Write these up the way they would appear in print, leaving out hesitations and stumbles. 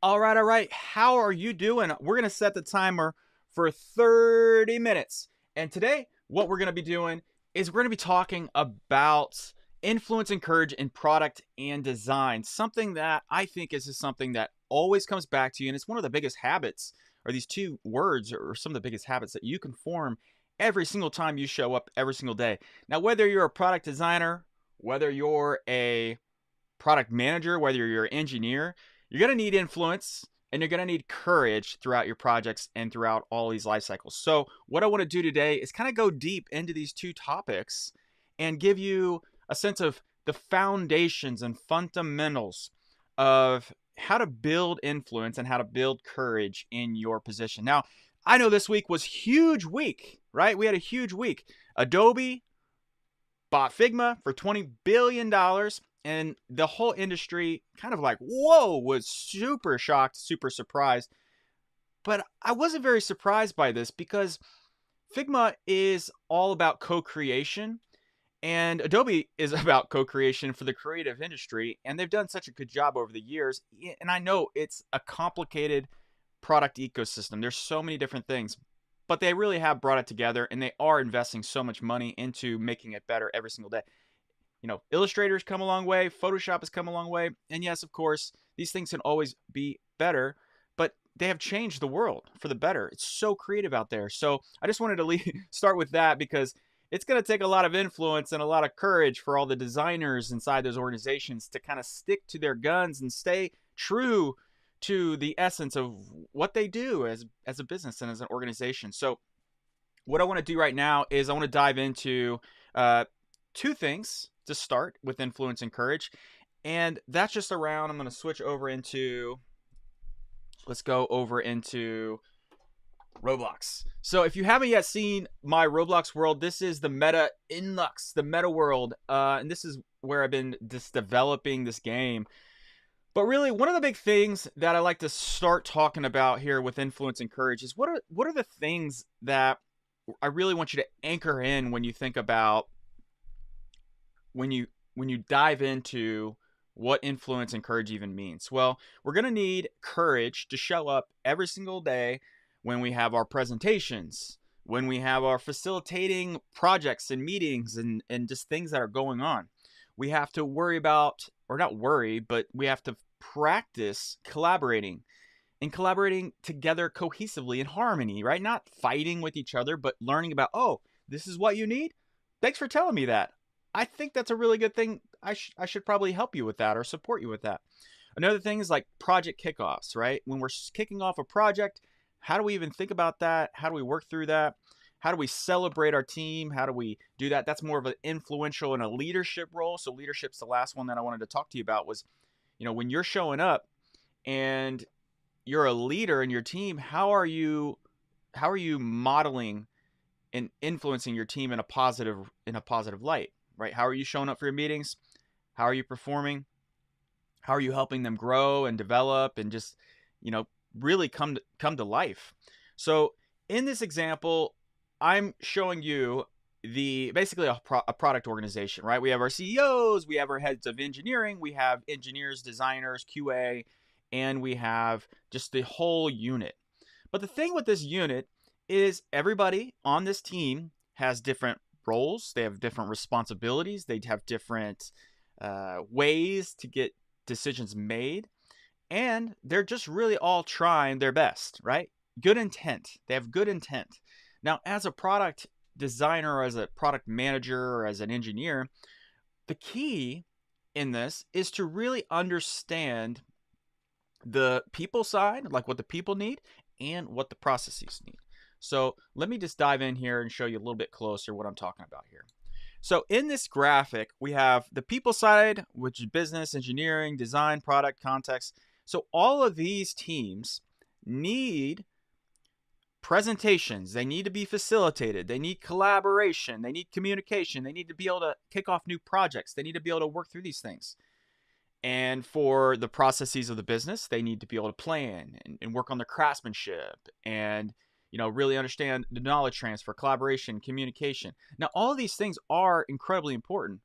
All right, all right. How are you doing? We're going to set the timer for 30 minutes. And today, what we're going to be doing is we're going to be talking about influence and courage in product and design. Something that I think is just something that always comes back to you. And it's one of the biggest habits, or these two words, or some of the biggest habits that you can form every single time you show up every single day. Now, whether you're a product designer, whether you're a product manager, whether you're an engineer, you're going to need influence and you're going to need courage throughout your projects and throughout all these life cycles. So, what I want to do today is kind of go deep into these two topics and give you a sense of the foundations and fundamentals of how to build influence and how to build courage in your position. Now, I know this week was huge week, right? We had a huge week. Adobe bought Figma for $20 billion. And the whole industry kind of like, whoa, was super shocked, super surprised. But I wasn't very surprised by this because Figma is all about co-creation. And Adobe is about co-creation for the creative industry. And they've done such a good job over the years. And I know it's a complicated product ecosystem. There's so many different things. But they really have brought it together. And they are investing so much money into making it better every single day. Illustrator's come a long way, Photoshop has come a long way, and yes, of course, these things can always be better, but they have changed the world for the better. It's so creative out there. So I just wanted to start with that because it's going to take a lot of influence and a lot of courage for all the designers inside those organizations to kind of stick to their guns and stay true to the essence of what they do as a business and as an organization. So what I want to do right now is I want to dive into two things to start with influence and courage. And that's just around, I'm going to switch over into, let's go over into Roblox. So if you haven't yet seen my Roblox world, this is the Meta Inlux, the Meta world. And this is where I've been just developing this game. But really, one of the big things that I like to start talking about here with influence and courage is what are the things that I really want you to anchor in when you think about when you dive into what influence and courage even means. Well, we're going to need courage to show up every single day when we have our presentations, when we have our facilitating projects and meetings and just things that are going on. We have to worry about, or not worry, but we have to practice collaborating and collaborating together cohesively in harmony, right? Not fighting with each other, but learning about, oh, this is what you need? Thanks for telling me that. I think that's a really good thing. I should probably help you with that or support you with that. Another thing is like project kickoffs, right? When we're kicking off a project, how do we even think about that? How do we work through that? How do we celebrate our team? How do we do that? That's more of an influential and a leadership role. So leadership's the last one that I wanted to talk to you about was, when you're showing up and you're a leader in your team, how are you modeling and influencing your team in a positive light? Right? How are you showing up for your meetings? How are you performing? How are you helping them grow and develop and just, really come to life? So in this example, I'm showing you basically a product organization, right? We have our CEOs, we have our heads of engineering, we have engineers, designers, QA, and we have just the whole unit. But the thing with this unit is everybody on this team has different roles, they have different responsibilities, they have different ways to get decisions made, and they're just really all trying their best, right? Good intent. They have good intent. Now, as a product designer or as a product manager or as an engineer, the key in this is to really understand the people side, like what the people need and what the processes need. So let me just dive in here and show you a little bit closer what I'm talking about here. So in this graphic, we have the people side, which is business, engineering, design, product, context. So all of these teams need presentations. They need to be facilitated. They need collaboration. They need communication. They need to be able to kick off new projects. They need to be able to work through these things. And for the processes of the business, they need to be able to plan and work on their craftsmanship and really understand the knowledge transfer, collaboration, communication. Now, all of these things are incredibly important,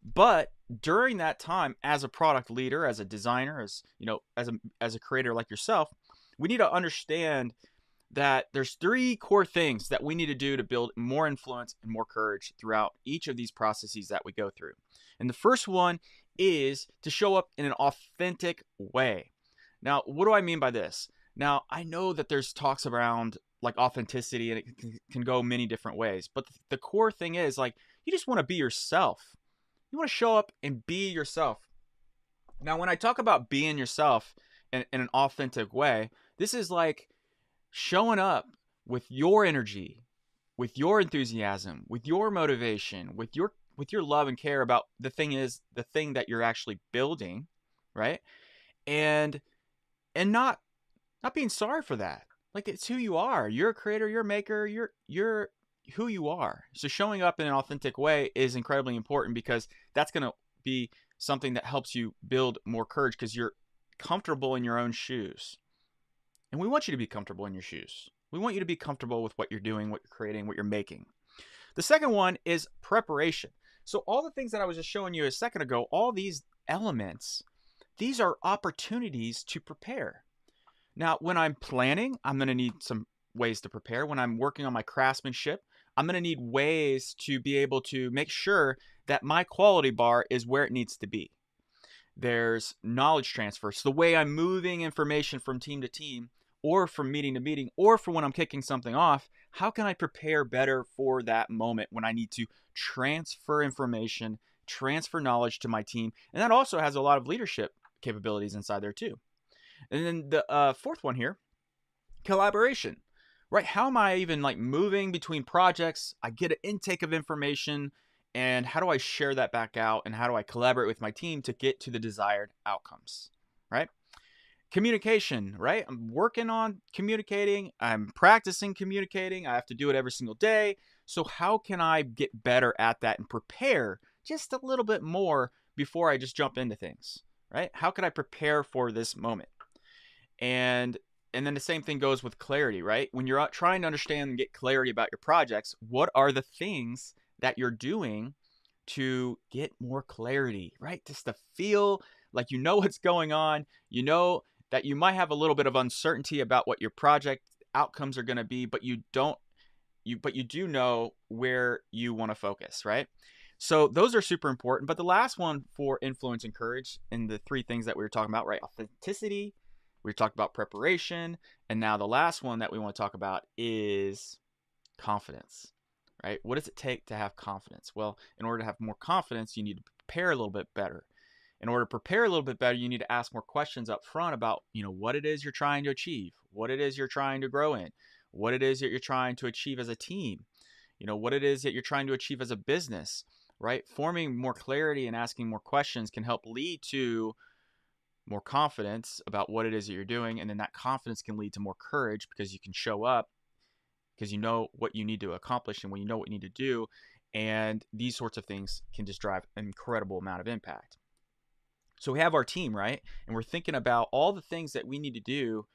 But during that time, as a product leader, as a designer, as you know, as a creator like yourself, we need to understand that there's three core things that we need to do to build more influence and more courage throughout each of these processes that we go through. And the first one is to show up in an authentic way. Now, what do I mean by this? Now, I know that there's talks around like authenticity and it can go many different ways, but the core thing is like you just want to be yourself. You want to show up and be yourself. Now, when I talk about being yourself in an authentic way, this is like showing up with your energy, with your enthusiasm, with your motivation, with your love and care about the thing that you're actually building, right? And not being sorry for that. Like it's who you are. You're a creator, you're a maker, you're who you are. So showing up in an authentic way is incredibly important because that's going to be something that helps you build more courage because you're comfortable in your own shoes. And we want you to be comfortable in your shoes. We want you to be comfortable with what you're doing, what you're creating, what you're making. The second one is preparation. So all the things that I was just showing you a second ago, all these elements, these are opportunities to prepare. Now, when I'm planning, I'm going to need some ways to prepare. When I'm working on my craftsmanship, I'm going to need ways to be able to make sure that my quality bar is where it needs to be. There's knowledge transfer. So the way I'm moving information from team to team or from meeting to meeting or for when I'm kicking something off, how can I prepare better for that moment when I need to transfer information, transfer knowledge to my team? And that also has a lot of leadership capabilities inside there too. And then the fourth one here, collaboration, right? How am I even like moving between projects? I get an intake of information, and how do I share that back out? And how do I collaborate with my team to get to the desired outcomes, right? Communication, right? I'm working on communicating. I'm practicing communicating. I have to do it every single day. So how can I get better at that and prepare just a little bit more before I just jump into things, right? How can I prepare for this moment? And then the same thing goes with clarity, right? When you're trying to understand and get clarity about your projects, what are the things that you're doing to get more clarity, right? Just to feel like you know what's going on, you know that you might have a little bit of uncertainty about what your project outcomes are going to be, but you do know where you want to focus, right? So those are super important. But the last one for influence and courage, and the three things that we were talking about, right? Authenticity, we talked about preparation, and now the last one that we want to talk about is confidence, right? What does it take to have confidence? Well, in order to have more confidence, you need to prepare a little bit better. In order to prepare a little bit better, you need to ask more questions up front about, what it is you're trying to achieve, what it is you're trying to grow in, what it is that you're trying to achieve as a team, what it is that you're trying to achieve as a business, right? Forming more clarity and asking more questions can help lead to more confidence about what it is that you're doing. And then that confidence can lead to more courage because you can show up because you know what you need to accomplish and when you know what you need to do. And these sorts of things can just drive an incredible amount of impact. So we have our team, right? And we're thinking about all the things that we need to do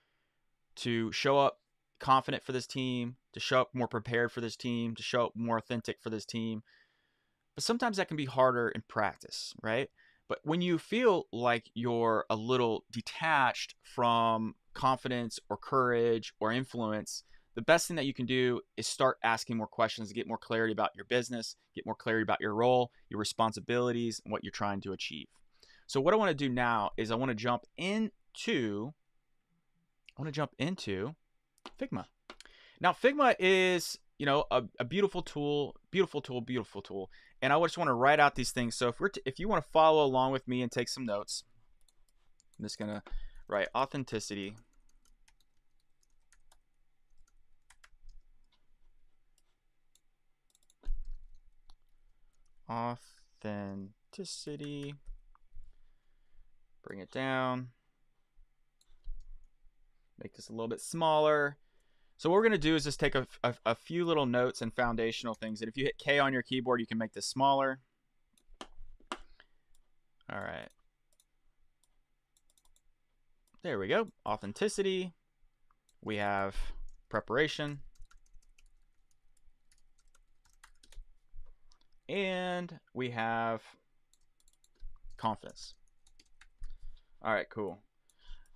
to show up confident for this team, to show up more prepared for this team, to show up more authentic for this team. But sometimes that can be harder in practice, right? But when you feel like you're a little detached from confidence or courage or influence, the best thing that you can do is start asking more questions to get more clarity about your business, get more clarity about your role, your responsibilities, and what you're trying to achieve. So what I want to do now is I want to jump into Figma. Now Figma is, a beautiful tool, beautiful tool, beautiful tool. And I just want to write out these things. So if you want to follow along with me and take some notes, I'm just going to write authenticity. Authenticity. Bring it down. Make this a little bit smaller. So what we're going to do is just take a few little notes and foundational things. And if you hit K on your keyboard, you can make this smaller. All right. There we go. Authenticity. We have preparation. And we have Confidence. All right, cool.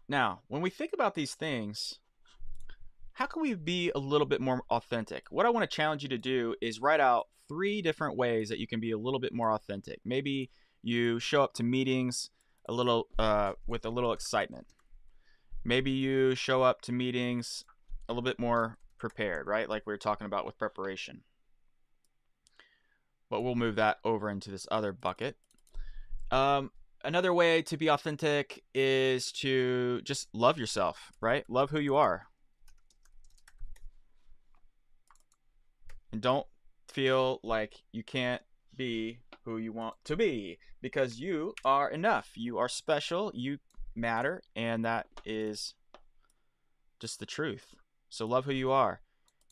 Now, when we think about these things, how can we be a little bit more authentic? What I want to challenge you to do is write out 3 different ways that you can be a little bit more authentic. Maybe you show up to meetings a little with a little excitement. Maybe you show up to meetings a little bit more prepared, right? Like we were talking about with preparation. But we'll move that over into this other bucket. Another way to be authentic is to just love yourself, right? Love who you are. And don't feel like you can't be who you want to be, because you are enough. You are special. You matter. And that is just the truth. So love who you are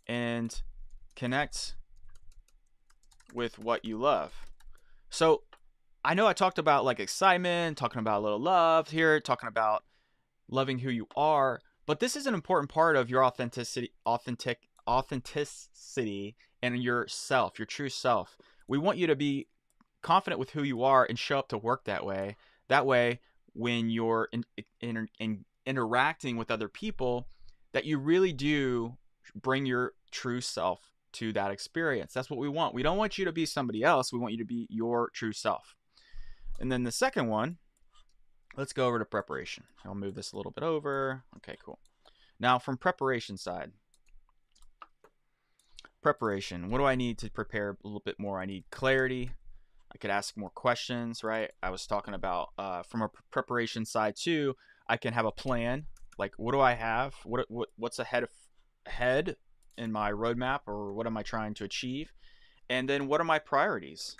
and connect with what you love. So I know I talked about like excitement, talking about a little love here, talking about loving who you are, but this is an important part of your authenticity and yourself, your true self. We want you to be confident with who you are and show up to work that way. That way, when you're interacting with other people, that you really do bring your true self to that experience. That's what we want. We don't want you to be somebody else. We want you to be your true self. And then the second one, let's go over to preparation. I'll move this a little bit over. Okay, cool. Now from preparation side. Preparation. What do I need to prepare a little bit more? I need clarity. I could ask more questions, right? I was talking about from a preparation side too, I can have a plan. Like, what do I have? What's ahead in my roadmap, or what am I trying to achieve? And then what are my priorities?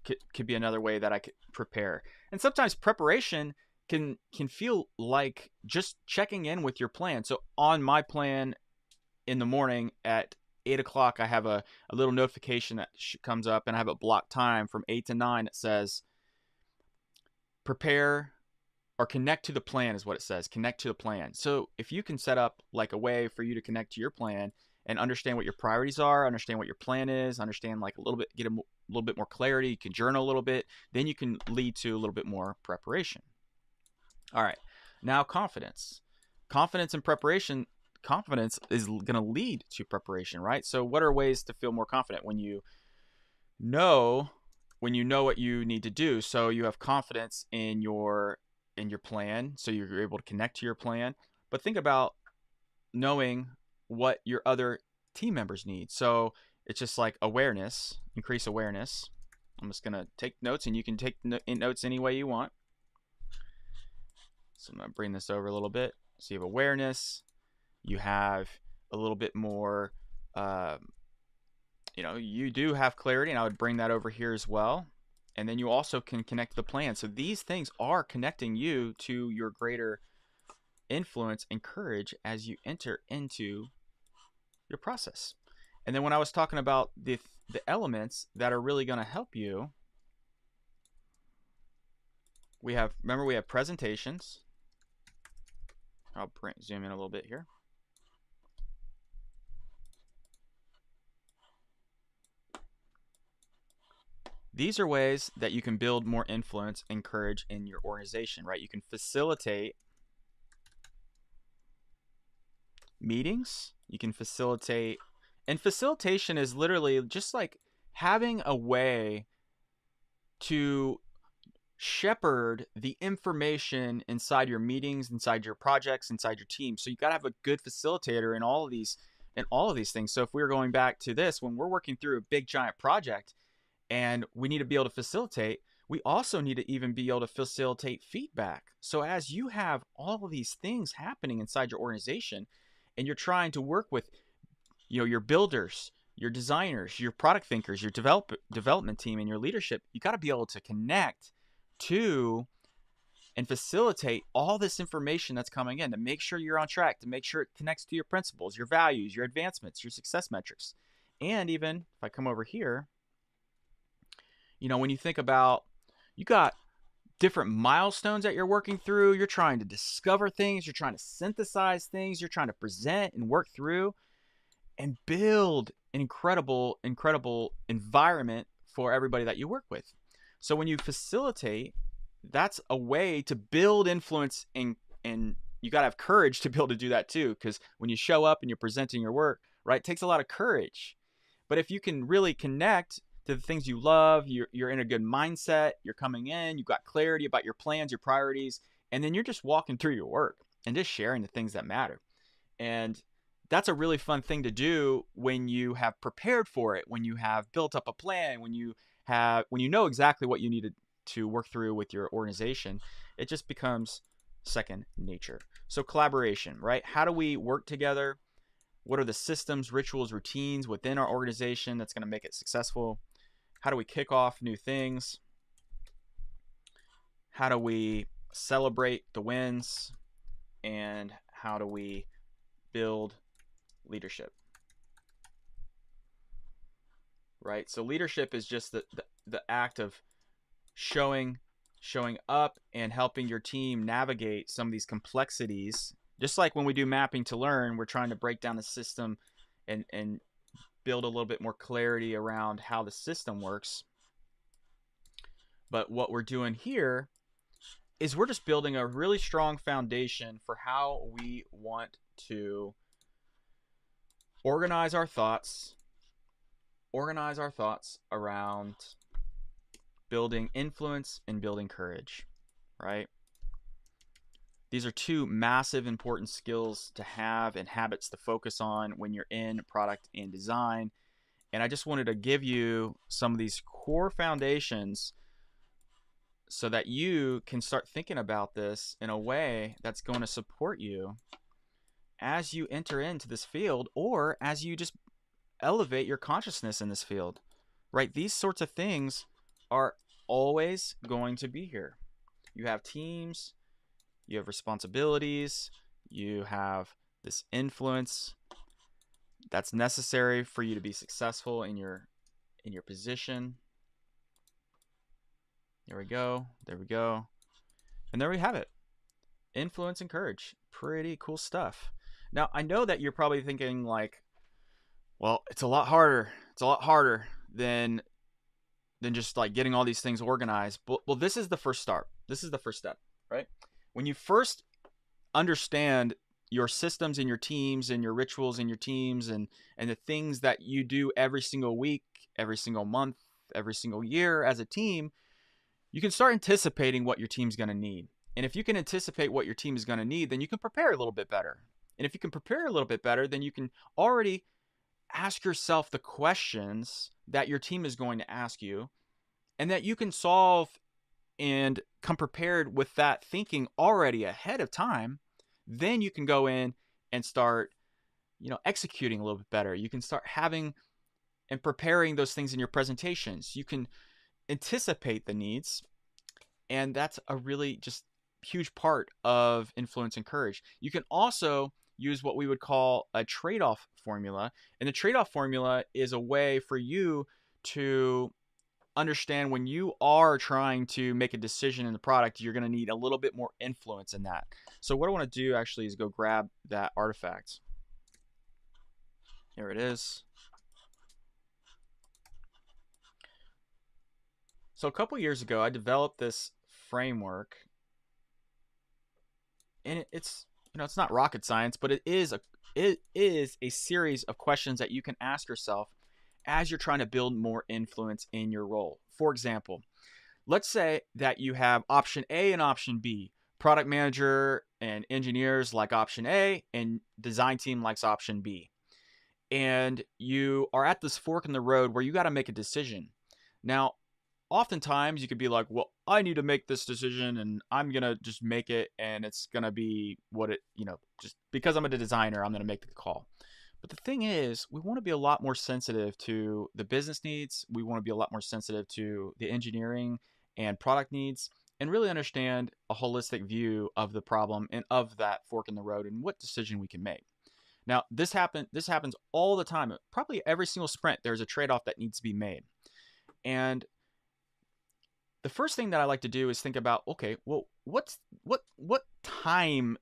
Could be another way that I could prepare. And sometimes preparation can feel like just checking in with your plan. So on my plan in the morning at 8 o'clock, I have a little notification that comes up, and I have a block time from 8 to 9 that says prepare or connect to the plan is what it says. Connect to the plan. So if you can set up like a way for you to connect to your plan and understand what your priorities are, understand what your plan is, understand like a little bit, get a little bit more clarity, you can journal a little bit, then you can lead to a little bit more preparation. All right, now confidence. Confidence and preparation. Confidence is going to lead to preparation, right? So what are ways to feel more confident? When you know what you need to do, so you have confidence in your plan, so you're able to connect to your plan. But think about knowing what your other team members need. So it's just like awareness, increase awareness. I'm just going to take notes, and you can take notes any way you want. So I'm going to bring this over a little bit. So you have awareness, you have a little bit more, you do have clarity, and I would bring that over here as well. And then you also can connect the plan. So these things are connecting you to your greater influence and courage as you enter into your process. And then when I was talking about the elements that are really going to help you, we have presentations. I'll zoom in a little bit here. These are ways that you can build more influence and courage in your organization, right? You can facilitate meetings. You can facilitate, and facilitation is literally just like having a way to shepherd the information inside your meetings, inside your projects, inside your team. So you got to have a good facilitator in all of these things. So if we're going back to this, when we're working through a big giant project and we need to be able to facilitate, we also need to even be able to facilitate feedback. So as you have all of these things happening inside your organization, and you're trying to work with, your builders, your designers, your product thinkers, your development team, and your leadership, you got to be able to connect to and facilitate all this information that's coming in to make sure you're on track, to make sure it connects to your principles, your values, your advancements, your success metrics. And even if I come over here, when you think about, you got different milestones that you're working through, you're trying to discover things, you're trying to synthesize things, you're trying to present and work through and build an incredible environment for everybody that you work with. So when you facilitate, that's a way to build influence, and you got to have courage to be able to do that too, because when you show up and you're presenting your work, right, it takes a lot of courage. But if you can really connect to the things you love, you're in a good mindset, you're coming in, you've got clarity about your plans, your priorities, and then you're just walking through your work and just sharing the things that matter. And that's a really fun thing to do when you have prepared for it, when you have built up a plan, when you know exactly what you need to work through with your organization. It just becomes second nature. So collaboration, right? How do we work together? What are the systems, rituals, routines within our organization that's going to make it successful? How do we kick off new things? How do we celebrate the wins? And how do we build leadership? Right? So leadership is just the act of showing up and helping your team navigate some of these complexities. Just like when we do mapping to learn, we're trying to break down the system and build a little bit more clarity around how the system works. But what we're doing here is we're just building a really strong foundation for how we want to organize our thoughts around building influence and building courage, right? These are two massive important skills to have and habits to focus on when you're in product and design. And I just wanted to give you some of these core foundations so that you can start thinking about this in a way that's going to support you as you enter into this field, or as you just elevate your consciousness in this field, right? These sorts of things are always going to be here. You have teams, you have responsibilities, you have this influence that's necessary for you to be successful in your position. There we go. And there we have it. Influence and courage. Pretty cool stuff. Now, I know that you're probably thinking like, well, it's a lot harder. It's a lot harder than just like getting all these things organized. But, well, this is the first start. This is the first step, right? When you first understand your systems and your teams and your rituals and your teams and the things that you do every single week, every single month, every single year as a team, you can start anticipating what your team's going to need. And if you can anticipate what your team is going to need, then you can prepare a little bit better. And if you can prepare a little bit better, then you can already ask yourself the questions that your team is going to ask you, and that you can solve and come prepared with that thinking already ahead of time. Then you can go in and start, executing a little bit better. You can start having and preparing those things in your presentations. You can anticipate the needs, and that's a really just huge part of influence and courage. You can also use what we would call a trade-off formula, and the trade-off formula is a way for you to understand when you are trying to make a decision in the product, you're going to need a little bit more influence in that. So what I want to do actually is go grab that artifact. Here it is. So a couple years ago, I developed this framework, and it's it's not rocket science, but it is a series of questions that you can ask yourself as you're trying to build more influence in your role. For example, let's say that you have option A and option B. Product manager and engineers like option A, and design team likes option B. And you are at this fork in the road where you got to make a decision. Now, oftentimes you could be like, well, I need to make this decision and I'm going to just make it, and it's going to be what it, just because I'm a designer, I'm going to make the call. But the thing is, we want to be a lot more sensitive to the business needs. We want to be a lot more sensitive to the engineering and product needs, and really understand a holistic view of the problem and of that fork in the road and what decision we can make. Now, this happens all the time. Probably every single sprint, there's a trade-off that needs to be made. And the first thing that I like to do is think about, okay, well, what's the time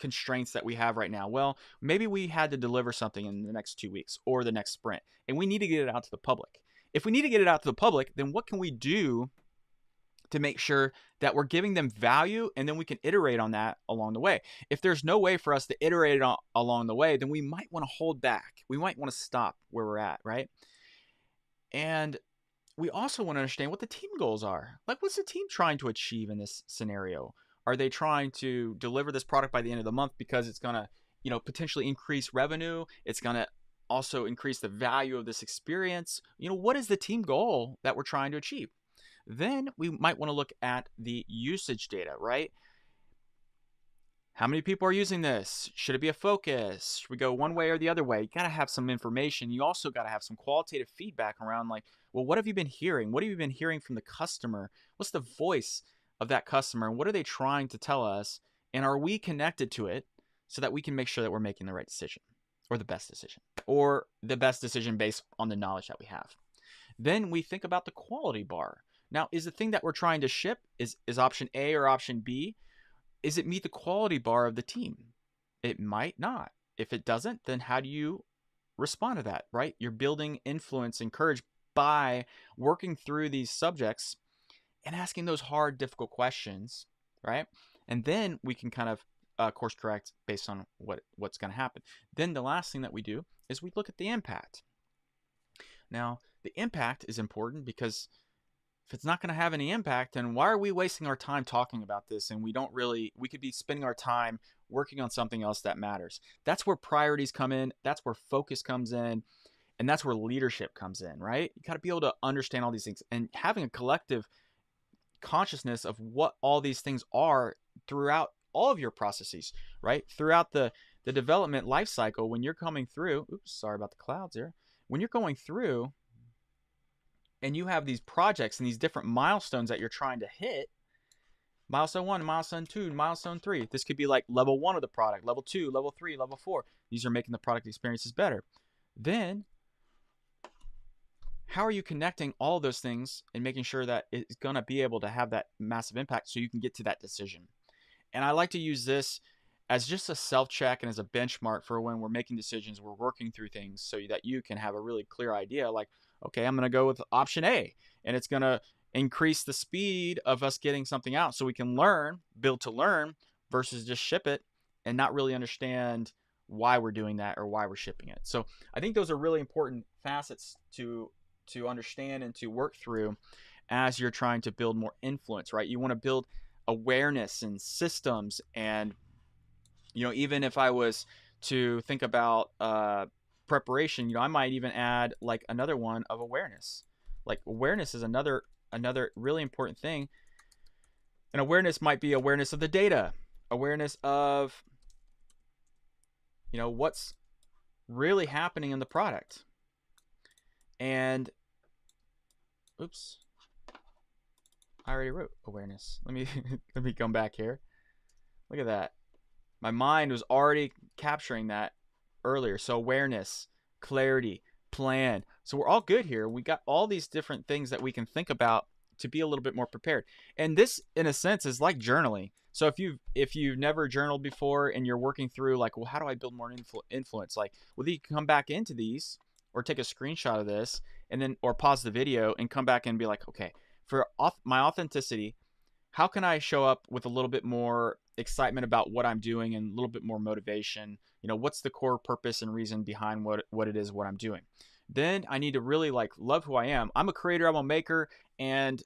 constraints that we have right now? Well, maybe we had to deliver something in the next 2 weeks or the next sprint, and we need to get it out to the public. If we need to get it out to the public, then what can we do to make sure that we're giving them value, and then we can iterate on that along the way. If there's no way for us to iterate along the way, then we might want to hold back. We might want to stop where we're at, right? And we also want to understand what the team goals are. Like, what's the team trying to achieve in this scenario? Are they trying to deliver this product by the end of the month because it's going to, potentially increase revenue? It's going to also increase the value of this experience. What is the team goal that we're trying to achieve? Then we might want to look at the usage data, right? How many people are using this? Should it be a focus? Should we go one way or the other way? You got to have some information. You also got to have some qualitative feedback around, like, well, what have you been hearing? What have you been hearing from the customer? What's the voice of that customer? And what are they trying to tell us? And are we connected to it so that we can make sure that we're making the right decision, or the best decision, or the best decision based on the knowledge that we have? Then we think about the quality bar. Now, is the thing that we're trying to ship, is option A or option B? Is it meet the quality bar of the team? It might not. If it doesn't, then how do you respond to that, right? You're building influence and courage by working through these subjects and asking those hard, difficult questions, right? And then we can kind of course correct based on what's going to happen. Then the last thing that we do is we look at the impact. Now, the impact is important because if it's not going to have any impact, then why are we wasting our time talking about this? And we could be spending our time working on something else that matters. That's where priorities come in. That's where focus comes in. And that's where leadership comes in, right? You got to be able to understand all these things and having a collective consciousness of what all these things are throughout all of your processes, right? Throughout the development life cycle, when you're coming through, oops, sorry about the clouds here. When you're going through and you have these projects and these different milestones that you're trying to hit, milestone 1, milestone 2, milestone 3. This could be like level 1 of the product, level 2, level 3, level 4. These are making the product experiences better. Then, how are you connecting all of those things and making sure that it's going to be able to have that massive impact so you can get to that decision? And I like to use this as just a self-check and as a benchmark for when we're making decisions, we're working through things, so that you can have a really clear idea, like, okay, I'm going to go with option A, and it's going to increase the speed of us getting something out so we can learn, build to learn, versus just ship it and not really understand why we're doing that or why we're shipping it. So I think those are really important facets to understand and to work through as you're trying to build more influence, right? You want to build awareness and systems. And, even if I was to think about preparation, I might even add like another one of awareness. Like, awareness is another really important thing. And awareness might be awareness of the data, awareness of, what's really happening in the product. And oops, I already wrote awareness. Let me come back here. Look at that. My mind was already capturing that earlier. So awareness, clarity, plan. So we're all good here. We got all these different things that we can think about to be a little bit more prepared. And this, in a sense, is like journaling. So if you've never journaled before and you're working through, like, well, how do I build more influence? Like, well, you can come back into these or take a screenshot of this and then, or pause the video and come back and be like, okay, for my authenticity, how can I show up with a little bit more excitement about what I'm doing and a little bit more motivation? What's the core purpose and reason behind what it is, what I'm doing? Then I need to really love who I am. I'm a creator, I'm a maker, and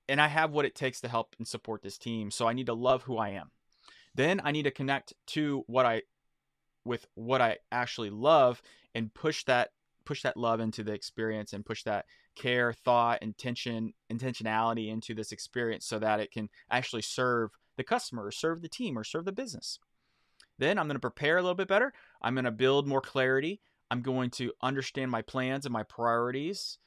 I have what it takes to help and support this team. So I need to love who I am. Then I need to connect to what I actually love and push that love into the experience and push that care, thought, intentionality into this experience so that it can actually serve the customer or serve the team or serve the business. Then I'm going to prepare a little bit better. I'm going to build more clarity. I'm going to understand my plans and my priorities,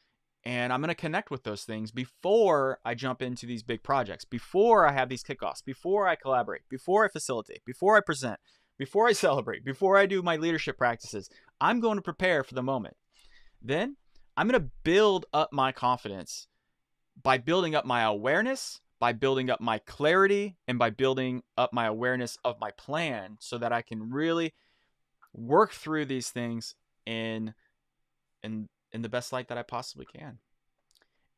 and I'm going to connect with those things before I jump into these big projects, before I have these kickoffs, before I collaborate, before I facilitate, before I present, before I celebrate, before I do my leadership practices. I'm going to prepare for the moment. Then I'm going to build up my confidence by building up my awareness, by building up my clarity, and by building up my awareness of my plan so that I can really work through these things in the best light that I possibly can.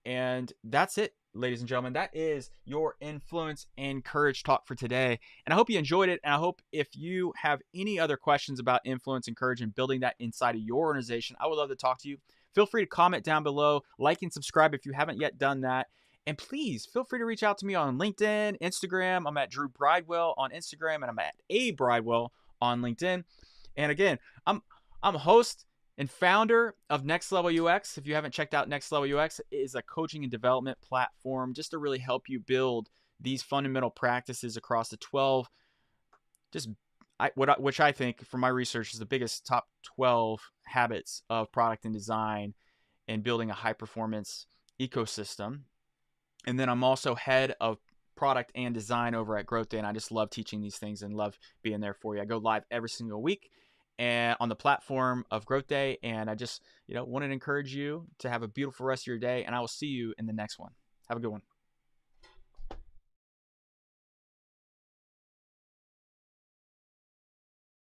And that's it. ladies and gentlemen, that is your influence and courage talk for today. And I hope you enjoyed it. And I hope if you have any other questions about influence and courage and building that inside of your organization, I would love to talk to you. Feel free to comment down below, like and subscribe if you haven't yet done that. And please feel free to reach out to me on LinkedIn, Instagram. I'm at Drew Bridewell on Instagram, and I'm at A Bridewell on LinkedIn. And again, I'm a host and founder of Next Level UX. If you haven't checked out Next Level UX, it is a coaching and development platform just to really help you build these fundamental practices across the 12, which I think from my research is the biggest top 12 habits of product and design and building a high performance ecosystem. And then I'm also head of product and design over at Growth Day, and I just love teaching these things and love being there for you. I go live every single week and on the platform of Growth Day, and I just want to encourage you to have a beautiful rest of your day, and I will see you in the next one. Have a good one.